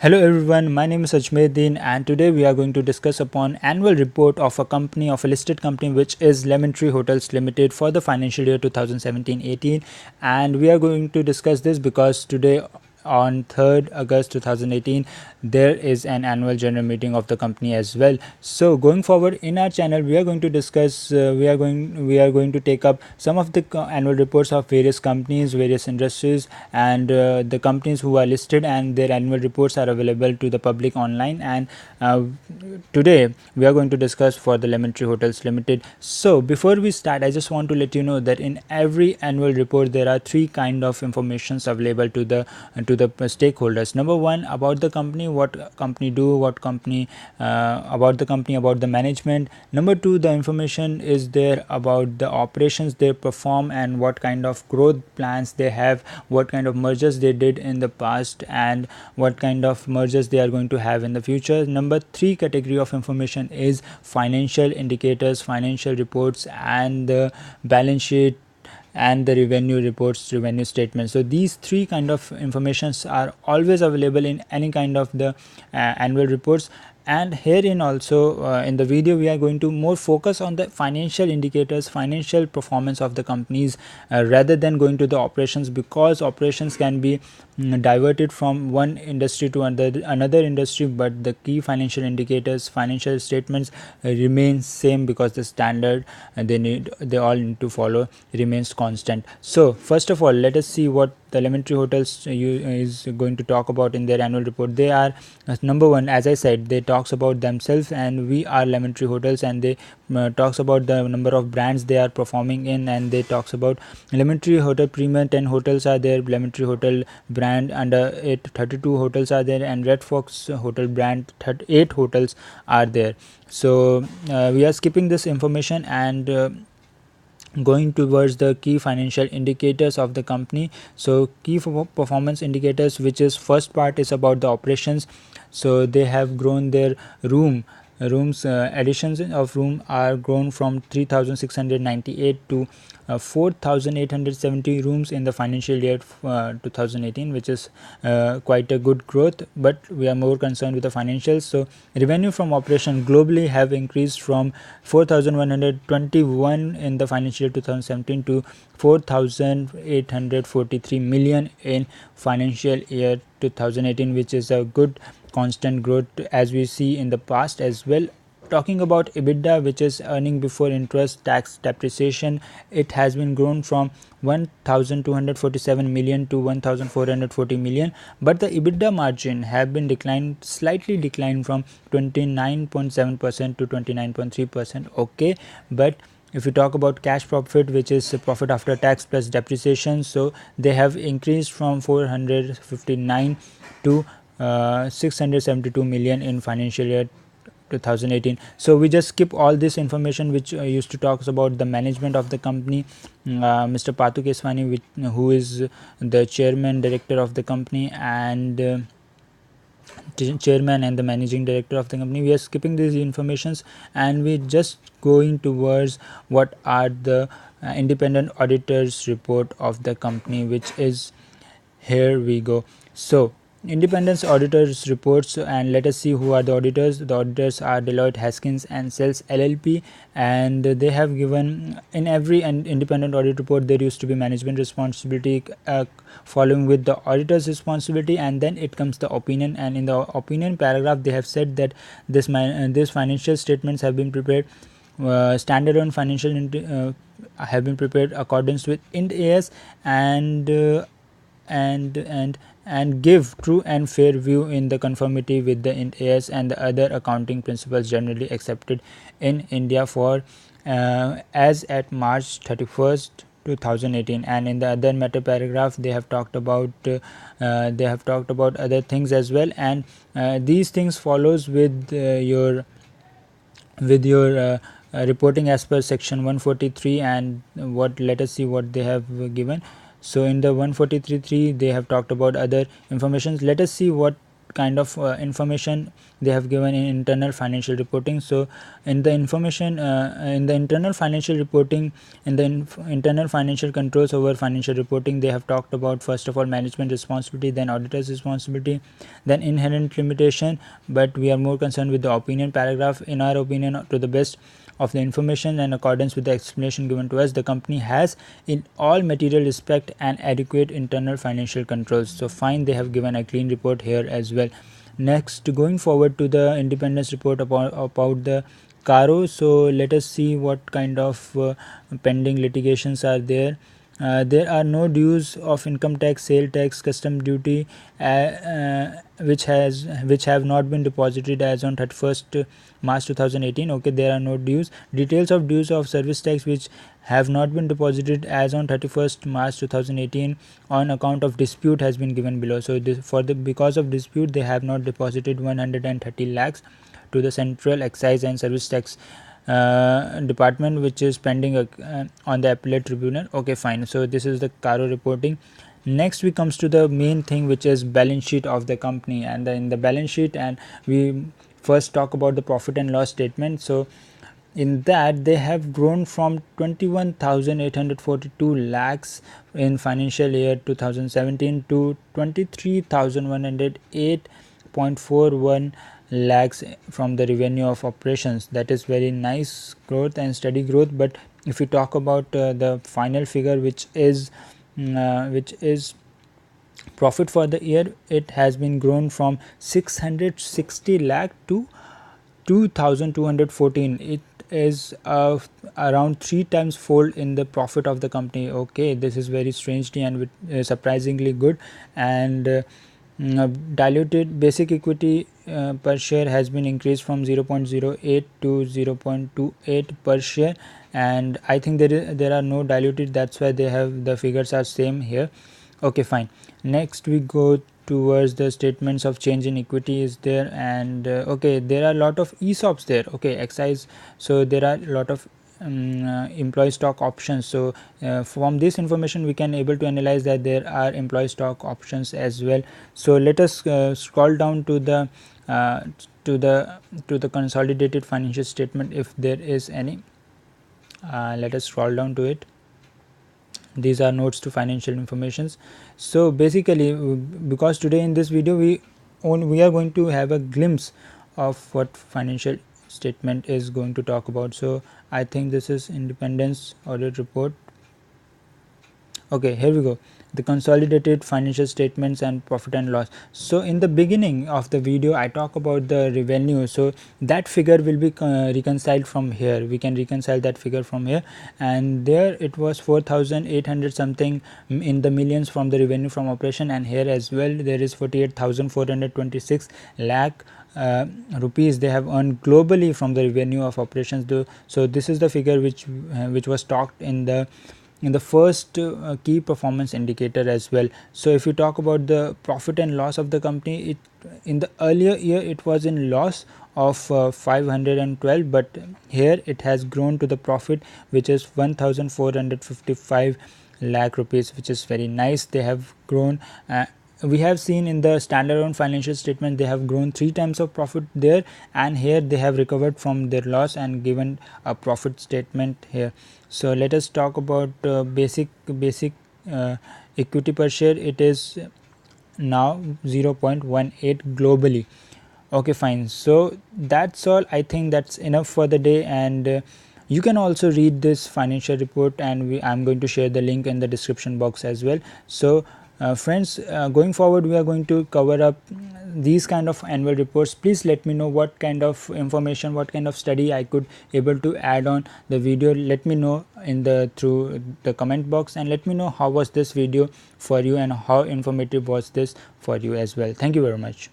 Hello everyone, my name is Ajmer Din and today we are going to discuss upon annual report of a listed company which is Lemon Tree Hotels Limited for the financial year 2017-18, and we are going to discuss this because today on 3rd August 2018 there is an annual general meeting of the company as well. So going forward in our channel we are going to discuss we are going to take up some of the annual reports of various companies, various industries, and the companies who are listed, and their annual reports are available to the public online. And uh, today we are going to discuss for the Lemon Tree Hotels Limited. So before we start, I just want to let you know that in every annual report there are three kind of informations available to the stakeholders. Number one, about the company, what company do, what company about the company, about the management. Number two, the information is there about the operations they perform and what kind of growth plans they have, what kind of mergers they did in the past, and what kind of mergers they are going to have in the future. Number three category of information is financial indicators, financial reports, and the balance sheet and the revenue reports, revenue statements. So these three kind of informations are always available in any kind of the annual reports. And herein also in the video we are going to more focus on the financial indicators, financial performance of the companies, rather than going to the operations, because operations can be diverted from one industry to another industry, but the key financial indicators, financial statements remain same, because the standard they all need to follow remains constant. So first of all, let us see what the Lemon Tree Hotels is going to talk about in their annual report. They are number one, as I said, they talks about themselves, and we are Lemon Tree Hotels, and they talks about the number of brands they are performing in, and they talks about Lemon Tree Hotel Premium 10 hotels are there, Lemon Tree Hotel brand under it 32 hotels are there, and Red Fox Hotel brand 8 hotels are there. So we are skipping this information and going towards the key financial indicators of the company. So key performance indicators, which is first part, is about the operations. So they have grown their rooms additions of room are grown from 3698 to 4870 rooms in the financial year 2018, which is quite a good growth, but we are more concerned with the financials. So revenue from operation globally have increased from 4121 in the financial year 2017 to 4843 million in financial year 2018, which is a good constant growth as we see in the past as well. Talking about EBITDA, which is earning before interest, tax, depreciation, it has been grown from 1247 million to 1440 million, but the EBITDA margin have been slightly declined from 29.7% to 29.3%. Okay, but if we talk about cash profit, which is profit after tax plus depreciation, so they have increased from 459 to 672 million in financial year 2018. So we just skip all this information which used to talks about the management of the company. Mr. Patu Keswani, who is the chairman director of the company, and chairman and the managing director of the company, we are skipping these informations and we just going towards what are the independent auditors report of the company, which is here we go. So independence auditors reports, and let us see who are the auditors. The auditors are Deloitte Haskins and Sells LLP, and they have given in every independent audit report there used to be management responsibility following with the auditor's responsibility, and then it comes the opinion. And in the opinion paragraph they have said that this financial statements have been prepared standalone financial have been prepared accordance with Ind AS, and and give true and fair view in the conformity with the Ind AS and the other accounting principles generally accepted in India for as at March 31st 2018. And in the other meta paragraph they have talked about other things as well, and these things follows with your reporting as per section 143. And what, let us see what they have given. So in the 143.3 they have talked about other informations. Let us see what kind of information they have given in internal financial reporting. So in the information in the internal financial reporting, in the internal financial controls over financial reporting, they have talked about first of all management responsibility, then auditor's responsibility, then inherent limitation, but we are more concerned with the opinion paragraph. In our opinion, to the best of the information and accordance with the explanation given to us, the company has in all material respect and adequate internal financial controls. So fine, they have given a clean report here as well. Next, going forward to the independence report about the Caro. So let us see what kind of pending litigations are there. There are no dues of income tax, sale tax, custom duty, which have not been deposited as on 31st March 2018. Okay, there are no dues. Details of dues of service tax which have not been deposited as on 31st March 2018 on account of dispute has been given below. So this, because of dispute, they have not deposited 130 lakhs to the Central Excise and Service Tax department, which is pending on the appellate tribunal. Okay, fine. So this is the Caro reporting. Next we comes to the main thing, which is balance sheet of the company. And in the balance sheet, and we first talk about the profit and loss statement. So in that, they have grown from 21,842 lakhs in financial year 2017 to 23,108.41 lakhs from the revenue of operations. That is very nice growth and steady growth. But if we talk about the final figure, which is profit for the year, it has been grown from 660 lakh to 2214. It is around 3 times fold in the profit of the company. Okay, this is very strangely and surprisingly good. And diluted basic equity per share has been increased from 0.08 to 0.28 per share, and I think there are no diluted, that's why they have the figures are same here. Okay, fine. Next we go towards the statements of change in equity is there. And okay, there are a lot of ESOPs there. Okay, excise. So there are a lot of employee stock options. So from this information we can able to analyze that there are employee stock options as well. So let us scroll down to the consolidated financial statement if there is any. Let us scroll down to it. These are notes to financial informations. So basically, because today in this video we are going to have a glimpse of what financial statement is going to talk about. So I think this is independence audit report. Okay, here we go. The consolidated financial statements and profit and loss. So in the beginning of the video I talk about the revenue. So that figure will be reconciled from here. We can reconcile that figure from here, and there it was 4,800 something in the millions from the revenue from operation, and here as well there is 48,426 lakh rupees they have earned globally from the revenue of operations. So this is the figure which was talked in the first key performance indicator as well. So if you talk about the profit and loss of the company, it in the earlier year it was in loss of 512, but here it has grown to the profit, which is 1,455 lakh rupees, which is very nice. They have grown. We have seen in the standalone financial statement they have grown 3 times of profit there, and here they have recovered from their loss and given a profit statement here. So let us talk about basic equity per share. It is now 0.18 globally. Okay, fine. So that's all. I think that's enough for the day, and you can also read this financial report, and I'm going to share the link in the description box as well. So friends, going forward we are going to cover up these kind of annual reports. Please let me know what kind of information, what kind of study I could able to add on the video. Let me know in through the comment box, and let me know how was this video for you and how informative was this for you as well. Thank you very much.